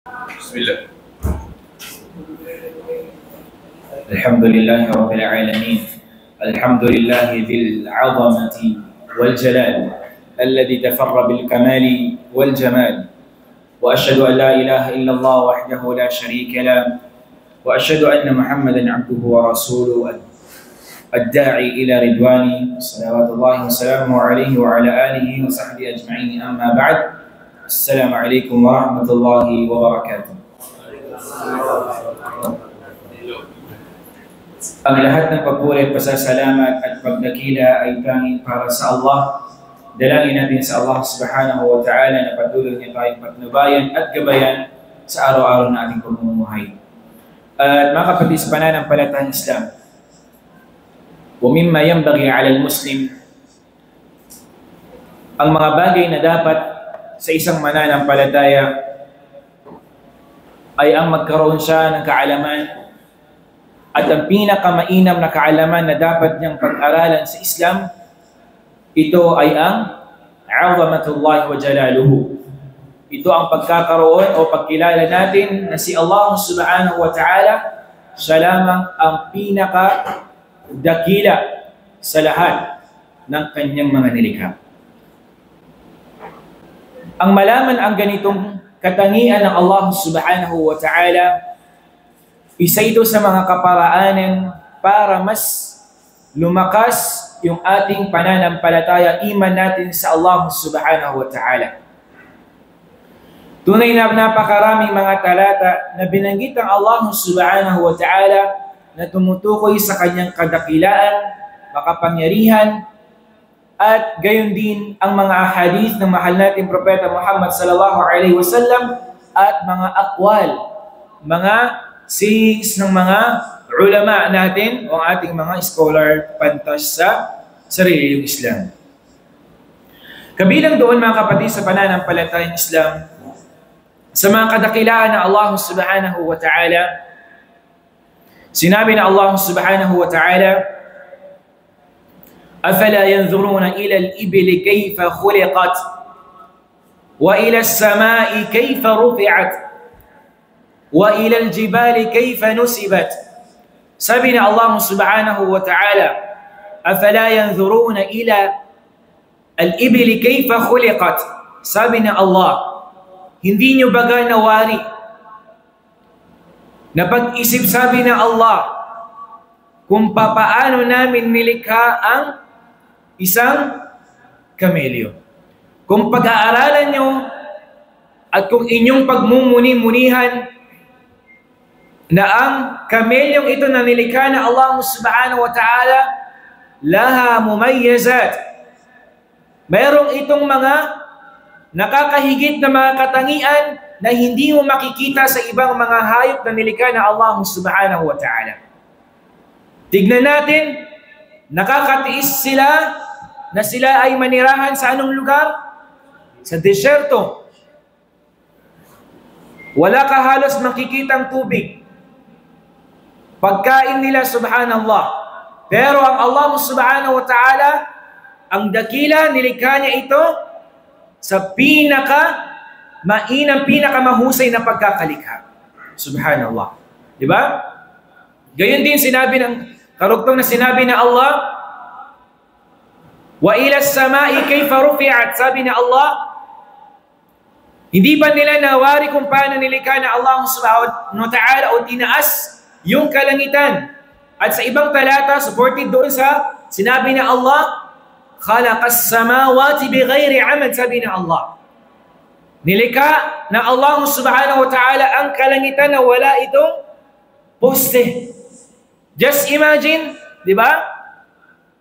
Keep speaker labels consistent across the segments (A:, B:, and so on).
A: بسم الله.
B: الحمد لله رب العالمين. الحمد لله ذي العظمة والجلال الذي تفر بالكمال والجمال، وأشهد أن لا إله إلا الله وحده لا شريك له، وأشهد أن محمدا عبده ورسوله الداعي إلى رضوانه صلوات الله وسلامه عليه وعلى آله وصحبه أجمعين. أما بعد، السلام عليكم ورحمة الله وبركاته. Ang lahat ng papuri at pasasalamat at pagdakila ay tanging para sa Allah. Dalangin natin sa Allah subhanahu wa ta'ala na patuloy niya tayong patnubayan at gabayan sa araw-araw na ating pamumuhay. At mga kapatid sa pananampalatayang Islam, وَمِمَّا يَنْبَغِي عَلَى الْمُسْلِمِ, ang mga bagay na dapat sa isang mananampalataya ay ang magkaroon siya ng kaalaman, at ang pinakamainam na kaalaman na dapat niyang pag-aralan sa Islam, ito ay ang 'azamatullahi wa jalaluhu. Ito ang pagkakaroon o pagkilala natin na si Allah subhanahu wa ta'ala, siya lamang ang pinakadakila sa lahat ng kanyang mga nilikha. Ang malaman ang ganitong katangian ng Allah subhanahu wa ta'ala, isa ito sa mga kaparaanan para mas lumakas yung ating pananampalataya, iman natin sa Allah subhanahu wa ta'ala. Tunay na napakaraming mga talata na binanggit ang Allah subhanahu wa ta'ala na tumutukoy sa kanyang kadakilaan, makapangyarihan, at gayon din ang mga ahadith ng mahal nating Propeta Muhammad sallallahu alaihi wasallam at mga akwal, mga sayings ng mga ulama natin o ating mga scholar pantas sa relihiyong Islam. Kabilang doon mga kapatid sa pananampalatayang Islam, sa mga kadakilaan ng Allah subhanahu wa ta'ala, sinabi na Allah subhanahu wa ta'ala, أَفَلَا يَنْظُرُونَ إِلَى الْإِبِلِ كَيْفَ خُلِقَتْ وَإِلَى السَّمَاءِ كَيْفَ رُفِعَتْ وَإِلَى الْجِبَالِ كَيْفَ نُصِبَتْ. Sabi na Allah subhanahu wa ta'ala, أَفَلَا يَنْظُرُونَ إِلَى الْإِبِلِ كَيْفَ خُلِقَتْ. Sabi na Allah, hindi nyo baga nawari, napag-isip sabi na Allah, kung papaano namin nilikha ang isang kamelyo. Kung pag-aaralan nyo at kung inyong pagmumuni-munihan na ang kamelyong ito na nilikha na Allah subhanahu wa ta'ala, laha mumayyazat, mayroong itong mga nakakahigit na mga katangian na hindi mo makikita sa ibang mga hayop na nilikha na Allah subhanahu wa ta'ala. Tignan natin, nakakatiis sila na sila ay manirahan sa anong lugar? Sa desyerto. Wala ka halos makikitang tubig. Pagkain nila, subhanallah. Pero ang Allah subhanahu wa ta'ala, ang dakila, nilikha niya ito sa pinakamahusay na pagkakalikha. Subhanallah. Diba? Gayon din sinabi ng karugtong na sinabi na Allah, wa ila as-sama'i kayfa rufi'at. Sabi na Allah, hindi ba nila nawari kung paano nilikha na Allah subhanahu wa ta'ala o tinaas yung kalangitan? At sa ibang talata, supported doon sa sinabi na Allah, khalaqas samawati bighairi amad. Sabi na Allah, nilikha na Allah subhanahu wa ta'ala ang kalangitan na wala itong poste. Just imagine, di ba?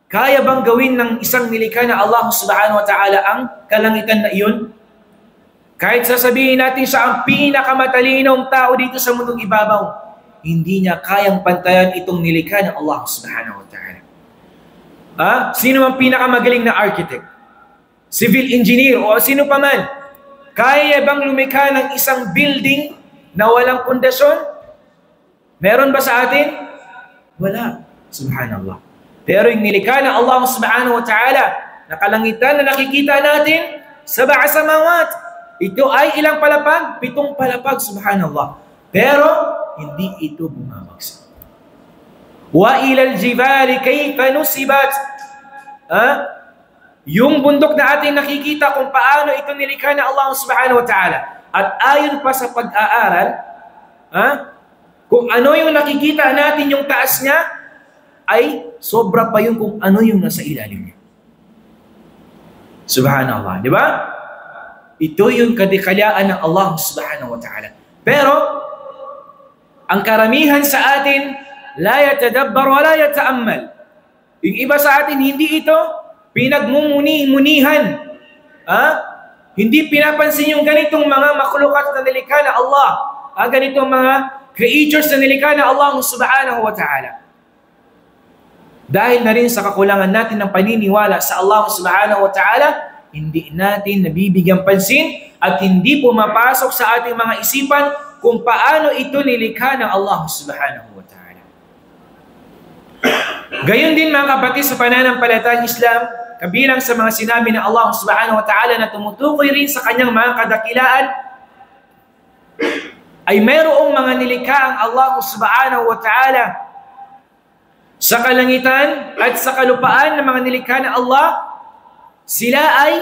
B: Kaya bang gawin ng isang nilikha na Allah subhanahu wa ta'ala ang kalangitan na iyon? Kahit sasabihin natin siya ang pinakamatalinong tao dito sa mundong ibabaw, hindi niya kayang pantayan itong nilikha ng Allah subhanahu wa ta'ala. Sino ang pinakamagaling na architect? Civil engineer o sino pa man? Kaya bang lumikha ng isang building na walang pundasyon? Meron ba sa atin? Wala. Subhanallah. Pero yung nilikha ng Allah subhanahu wa ta'ala, na kalangitan na nakikita natin, sab'a samawat, Ito ay ilang palapag? 7 palapag, subhanallah. Pero, hindi ito bumabagsak. Wa ilal jibali kayfa nusibat. Yung bundok na ating nakikita kung paano ito nilikha na Allah subhanahu wa ta'ala. At ayon pa sa pag-aaral, kung ano yung nakikita natin yung taas niya, ay sobra pa yung kung ano yung nasa ilalim niya. Subhanallah, di ba? Ito yung kadikalyaan ng Allah subhanahu wa ta'ala. Pero, ang karamihan sa atin, la yatadabbar wa la yata'ammal. Yung iba sa atin, hindi ito pinagmumuni-munihan. Hindi pinapansin yung ganitong mga makhlukat na nilikha na Allah. Ganitong mga creatures na nilikha na Allah subhanahu wa ta'ala. Dahil na rin sa kakulangan natin ng paniniwala sa Allah subhanahu wa ta'ala, hindi natin nabibigyan pansin at hindi pumapasok sa ating mga isipan kung paano ito nilikha ng Allah subhanahu wa ta'ala. Gayon din mga kapatid sa pananampalatayang Islam, kabilang sa mga sinabi ng Allah subhanahu wa ta'ala na tumutukoy rin sa kanyang mga kadakilaan, ay mayroong mga nilikha ang Allah subhanahu wa ta'ala sa kalangitan at sa kalupaan ng mga nilikha ng Allah. Sila ay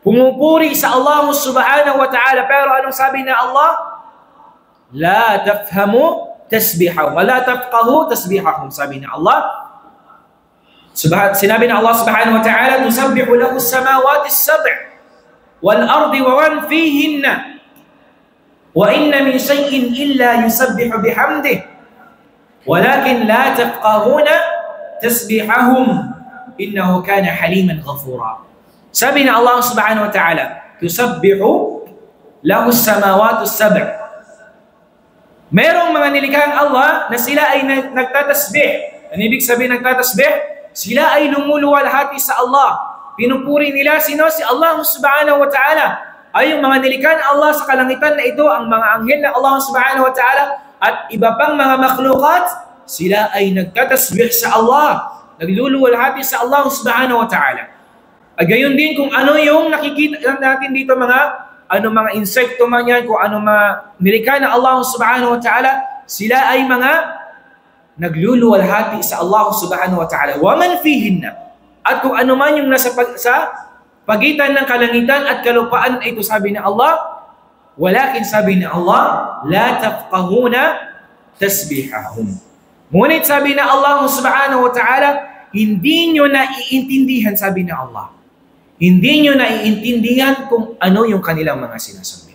B: pumupuri sa Allah subhanahu wa ta'ala. Pero anong sabi na Allah? La tafhamu tasbihahum wa la tafqahu tasbihahum. Sabi na Allah. Sinabi na Allah subhanahu wa ta'ala, tusabbihu lahu as-samawati as-sab' wal ardi wa man fihinna wa inna min shay'in illa yusabbihu bihamdihi walakin la tafqahuna tasbihahum innahu kana haliman ghafura. Sabi na Allah subhanahu wa ta'ala, tusabbihu lahu as-samawati as-sab'. Merong mga nilikhaang Allah na sila ay nagtatasbih. Ano ibig sabihin nagtatasbih? Sila ay lumuluwalhati sa Allah. Pinupuri nila sino? Si Allah subhanahu wa ta'ala. Ay yung mga nilikha ng Allah sa kalangitan na ito, ang mga anghel na Allah subhanahu wa ta'ala at iba pang mga makhlukat, sila ay nagtatasbih sa Allah. Nagluluwalhati sa Allah subhanahu wa ta'ala. Gayon din kung ano yung nakikita natin dito mga insekto man yan, kung ano mga nilikha na Allah subhanahu wa ta'ala, sila ay mga nagluluwalhati sa Allah subhanahu wa ta'ala. Wa man fihinna. At kung ano man yung nasa pagitan ng kalangitan at kalupaan, ito sabi na Allah, walakin sabi na Allah, la tafqahuna tasbihahum. Ngunit sabi na Allah subhanahu wa ta'ala, hindi nyo naiintindihan, sabi na Allah. Hindi nyo naiintindihan kung ano yung kanilang mga sinasabi.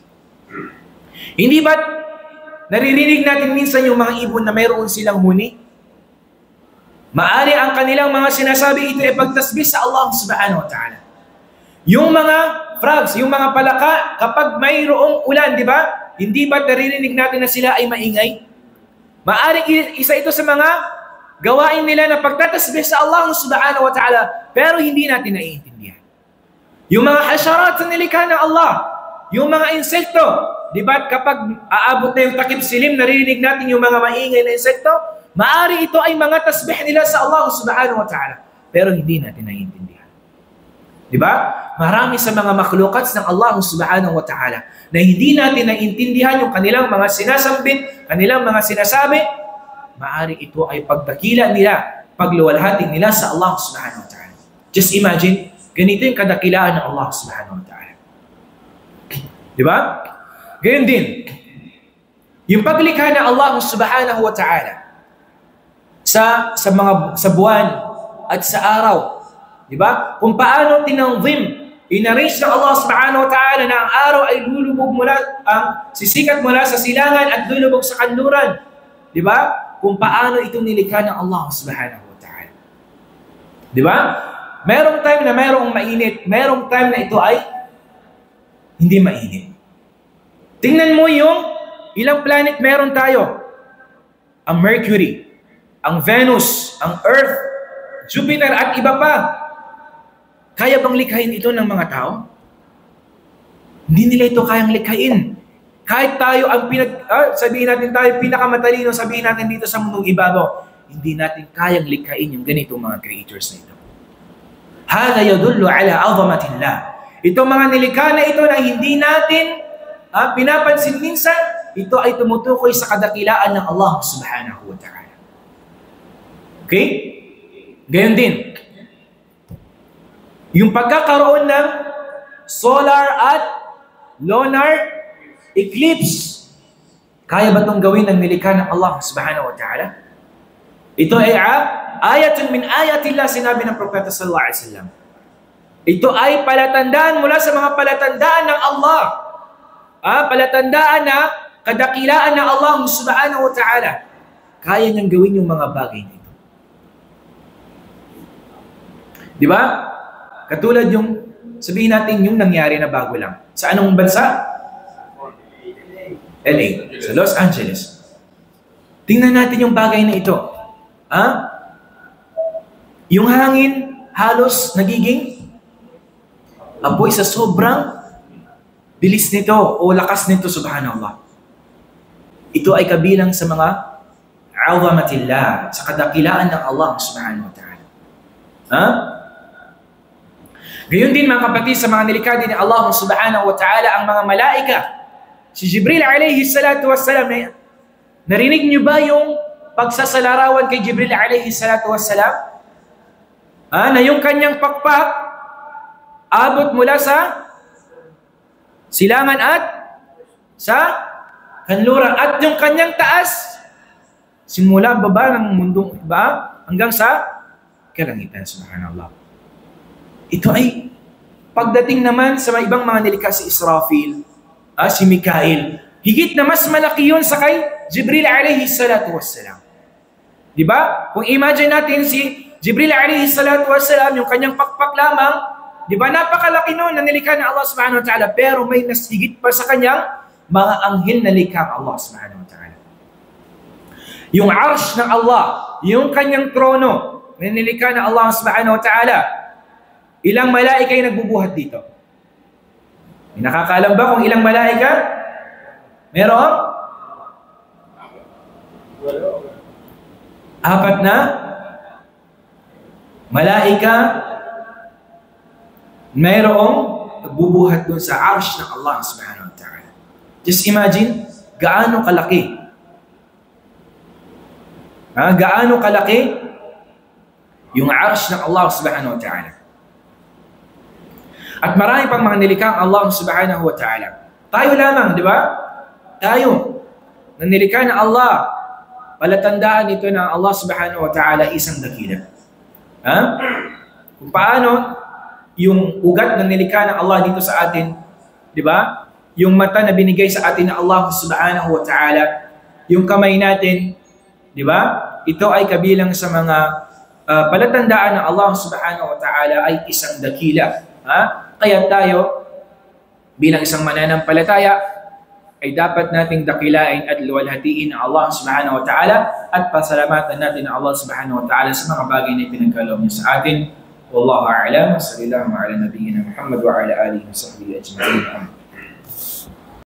B: Hindi ba't naririnig natin minsan yung mga ibon na mayroon silang huni? Maari ang kanilang mga sinasabi, ito ay pagtasbih sa Allah subhanahu wa ta'ala. Yung mga frogs, yung mga palaka, kapag mayroong ulan, di ba? Hindi ba't naririnig natin na sila ay maingay? Maari isa ito sa mga gawain nila na pagtatasbih sa Allah subhanahu wa ta'ala, pero hindi natin naiintindihan. Yung mga hasyarat sa nilikha ng Allah, yung mga insekto, di ba kapag aabot na yung takip silim, naririnig natin yung mga maingay na insekto, maari ito ay mga tasbih nila sa Allah subhanahu wa ta'ala, pero hindi natin naiintindihan. Di ba? Marami sa mga makhlukats ng Allah subhanahu wa ta'ala na hindi natin naiintindihan yung kanilang mga sinasambit, kanilang mga sinasabi, maari ito ay pagdakila nila, pagluwalhati nila sa Allah subhanahu wa ta'ala. Just imagine, ganito yung kadakilaan ng Allah subhanahu wa ta'ala. Di ba? Gayon din, yung paglikha ng Allah subhanahu wa ta'ala sa buwan at sa araw, di ba? Kung paano tinanzim, inarrange ng Allah subhanahu wa ta'ala na ang araw ay lulubog mula, sisikat mula sa silangan at lulubog sa kanluran. Di ba? Kung paano itong nilikha ng Allah subhanahu wa ta'ala. Di ba? Merong time na merong mainit, merong time na ito ay hindi mainit. Tingnan mo yung ilang planet meron tayo. Ang Mercury, ang Venus, ang Earth, Jupiter at iba pa. Kaya bang likhain ito ng mga tao? Hindi nila ito kayang likhain. Kahit tayo ang sabihin natin tayo pinakamatalino, sabihin natin dito sa mundong ibabaw, hindi natin kayang likhain yung ganitong mga creatures na ito. Hada yadullu ala azamatillah. Itong mga nilikha na ito na hindi natin pinapansin minsan, ito ay tumutukoy sa kadakilaan ng Allah subhanahu wa ta'ala. Okay? Gayon din, yung pagkakaroon ng solar at lunar eclipse, kaya ba itong gawin ng nilikha ng Allah subhanahu wa ta'ala? Ito ay ayatun min ayatillah, sinabi ng Propeta sallallahu alaihi wasallam. Ito ay palatandaan mula sa mga palatandaan ng Allah. Palatandaan na kadakilaan ng Allah subhanahu wa ta'ala. Kaya niyang gawin yung mga bagay na ito. Di ba? Katulad yung, sabihin natin yung nangyari na bago lang. Sa anong bansa? LA. Sa Los Angeles. Tingnan natin yung bagay na ito. Yung hangin halos nagiging apoy sa sobrang bilis nito o lakas nito, subhanallah. Ito ay kabilang sa mga azamatillah, sa kadakilaan ng Allah subhanahu wa ta'ala. Gayon din mga kapatid, sa mga nilikha din ni Allah subhanahu wa ta'ala, ang mga malaika. Si Jibril alayhi salatu wassalam, narinig niyo ba yung pagsasalarawan kay Jibril alayhi salatu wassalam? Na yung kanyang pakpak abot mula sa silangan at sa kanluran, at yung kanyang taas simula baba ng mundong iba hanggang sa kalangitan, subhanallah. Ito ay pagdating naman sa mga ibang mga nilikha, si Israfil, si Mikael, higit na mas malaki yun sa kay Jibril alayhi salatu wassalam. Diba? Kung imagine natin si Jibril alayhi salatu wassalam, yung kanyang pakpak lamang, diba, napakalaki nun na nilikha ng Allah subhanahu wa ta'ala, pero may mas higit pa sa kanyang mga anghel na likha ng Allah subhanahu wa ta'ala. Yung arsh ng Allah, yung kanyang trono na nilikha ng Allah subhanahu wa ta'ala, ilang malaika yung nagbubuhat dito? May nakakaalam ba kung ilang malaika? Meron? 4 na malaika mayroong nagbubuhat dun sa arsh ng Allah subhanahu wa ta'ala. Just imagine, gaano kalaki. Gaano kalaki yung arsh ng Allah subhanahu wa ta'ala. At marami pang mga nilikha ang Allah subhanahu wa ta'ala. Tayo lamang, di ba? Tayo, na nilikha ng Allah, palatandaan ito na Allah subhanahu wa ta'ala isang dakila. Kung paano yung ugat na nilikha ng Allah dito sa atin, di ba? Yung mata na binigay sa atin ng Allah subhanahu wa ta'ala, yung kamay natin, di ba? Ito ay kabilang sa mga palatandaan ng Allah subhanahu wa ta'ala ay isang dakila. Kaya tayo, bilang isang mananampalataya, ay dapat nating dakilain at luwalhatiin ang Allah subhanahu wa ta'ala at pasalamatan natin ang Allah subhanahu wa ta'ala sa mga bagay na ipinagkaloob niya sa atin. Wallahu a'lam. Sallallahu ala nabiyyina Muhammad wa ala alihi wa sahbihi ajma'in.